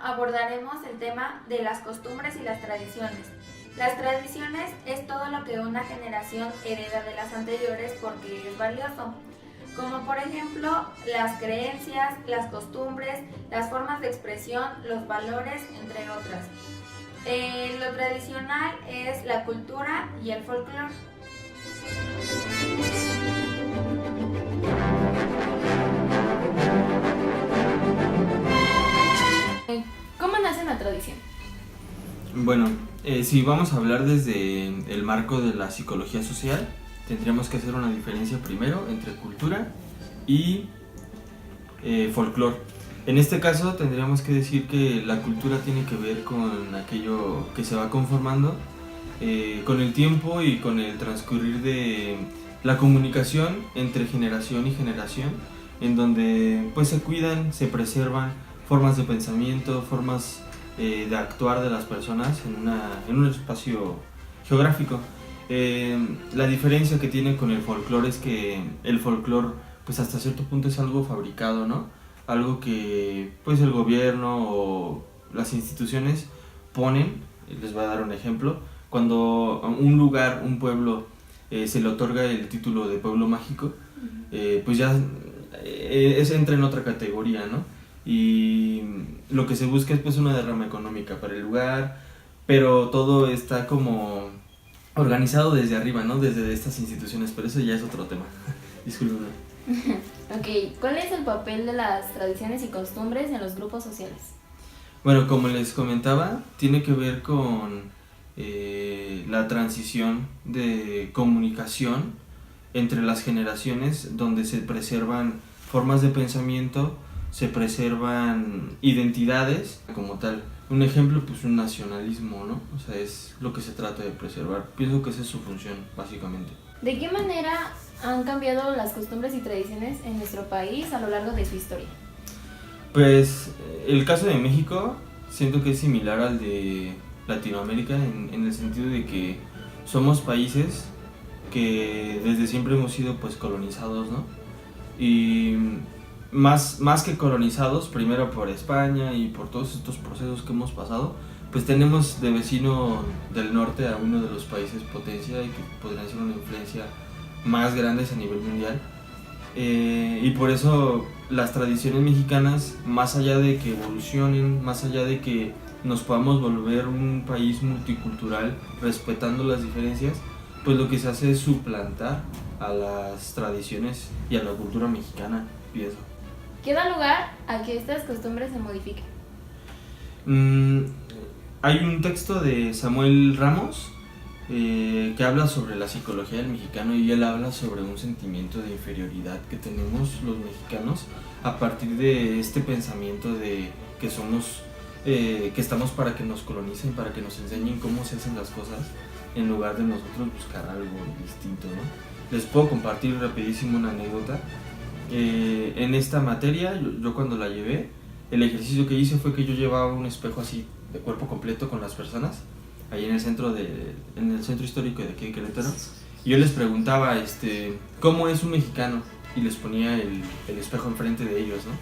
abordaremos el tema de las costumbres y las tradiciones. Las tradiciones es todo lo que una generación hereda de las anteriores porque es valioso, como por ejemplo las creencias, las costumbres, las formas de expresión, los valores, entre otras. Lo tradicional es la cultura y el folclore. ¿Cómo nace una tradición? Bueno, si vamos a hablar desde el marco de la psicología social, tendríamos que hacer una diferencia primero entre cultura y folclore. En este caso tendríamos que decir que la cultura tiene que ver con aquello que se va conformando con el tiempo y con el transcurrir de la comunicación entre generación y generación, en donde pues se cuidan, se preservan formas de pensamiento, formas de actuar de las personas en un espacio geográfico. La diferencia que tiene con el folclore es que el folclore pues hasta cierto punto es algo fabricado, ¿no? Algo que pues el gobierno o las instituciones ponen. Les voy a dar un ejemplo. Cuando a un lugar, un pueblo, se le otorga el título de pueblo mágico, pues ya entra en otra categoría, ¿no? Y lo que se busca es pues una derrama económica para el lugar, pero todo está como organizado desde arriba, ¿no? Desde estas instituciones, pero eso ya es otro tema. Discúlpenme. Ok, ¿cuál es el papel de las tradiciones y costumbres en los grupos sociales? Bueno, como les comentaba, tiene que ver con la transición de comunicación entre las generaciones, donde se preservan formas de pensamiento, se preservan identidades como tal. Un ejemplo, pues un nacionalismo, ¿no? O sea, es lo que se trata de preservar. Pienso que esa es su función, básicamente. ¿De qué manera han cambiado las costumbres y tradiciones en nuestro país a lo largo de su historia? Pues el caso de México siento que es similar al de Latinoamérica en el sentido de que somos países que desde siempre hemos sido pues colonizados, ¿no? Y más que colonizados, primero por España y por todos estos procesos que hemos pasado, pues tenemos de vecino del norte a uno de los países potencia y que podrían ser una influencia más grandes a nivel mundial. Y por eso las tradiciones mexicanas, más allá de que evolucionen, más allá de que nos podamos volver un país multicultural respetando las diferencias, pues lo que se hace es suplantar a las tradiciones y a la cultura mexicana, pienso. ¿Qué da lugar a que estas costumbres se modifiquen? Hay un texto de Samuel Ramos que habla sobre la psicología del mexicano, y él habla sobre un sentimiento de inferioridad que tenemos los mexicanos a partir de este pensamiento de que somos, que estamos para que nos colonicen, para que nos enseñen cómo se hacen las cosas, en lugar de nosotros buscar algo distinto, ¿no? Les puedo compartir rapidísimo una anécdota. En esta materia, yo cuando la llevé, el ejercicio que hice fue que yo llevaba un espejo así de cuerpo completo con las personas ahí en el centro histórico de aquí de Querétaro, y yo les preguntaba ¿cómo es un mexicano? Y les ponía el espejo enfrente de ellos, ¿no?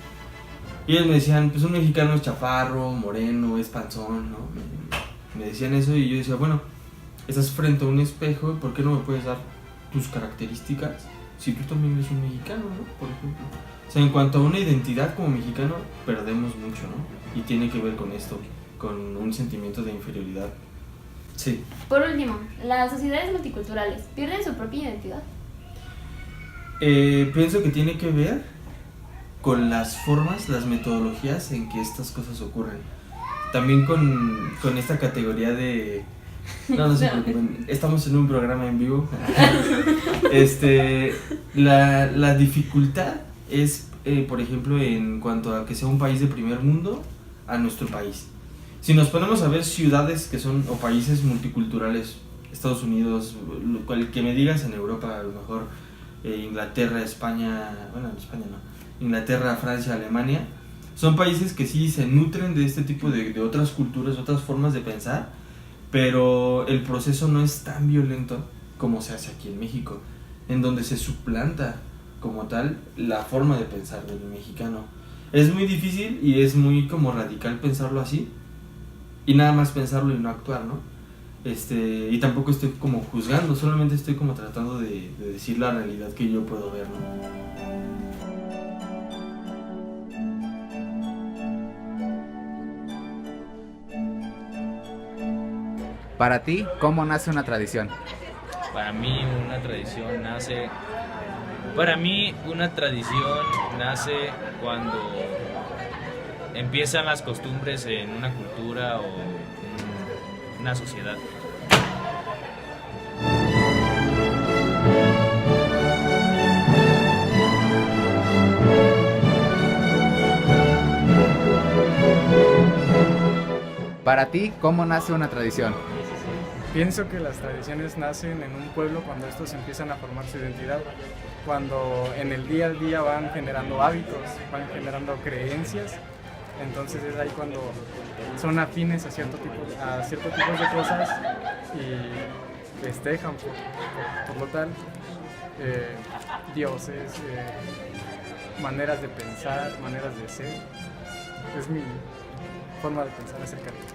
Y ellos me decían, pues un mexicano es chaparro, moreno, es panzón, ¿no? Me decían eso, y yo decía, bueno, estás frente a un espejo, ¿por qué no me puedes dar tus características si tú también eres un mexicano, ¿no? Por ejemplo. O sea, en cuanto a una identidad como mexicano, perdemos mucho, ¿no? Y tiene que ver con esto, con un sentimiento de inferioridad. Sí. Por último, ¿las sociedades multiculturales pierden su propia identidad? Pienso que tiene que ver con las formas, las metodologías en que estas cosas ocurren. También con esta categoría de... No se preocupen, estamos en un programa en vivo. La dificultad es, por ejemplo, en cuanto a que sea un país de primer mundo a nuestro país. Si nos ponemos a ver ciudades que son, o países multiculturales, Estados Unidos, cual que me digas en Europa, a lo mejor Inglaterra, España, bueno, España no, Inglaterra, Francia, Alemania, son países que sí se nutren de este tipo de otras culturas, otras formas de pensar, pero el proceso no es tan violento como se hace aquí en México, en donde se suplanta como tal la forma de pensar del mexicano. Es muy difícil y es muy como radical pensarlo así y nada más pensarlo y no actuar, ¿no? Y tampoco estoy como juzgando, solamente estoy como tratando de decir la realidad que yo puedo ver, ¿no? Para ti, ¿cómo nace una tradición? Para mí una tradición nace... Para mí una tradición nace cuando empiezan las costumbres en una cultura o en una sociedad. Para ti, ¿cómo nace una tradición? Pienso que las tradiciones nacen en un pueblo cuando estos empiezan a formar su identidad, cuando en el día a día van generando hábitos, van generando creencias, entonces es ahí cuando son afines a ciertos tipos de cosas y festejan por lo tal dioses, maneras de pensar, maneras de ser. Es mi forma de pensar acerca de esto.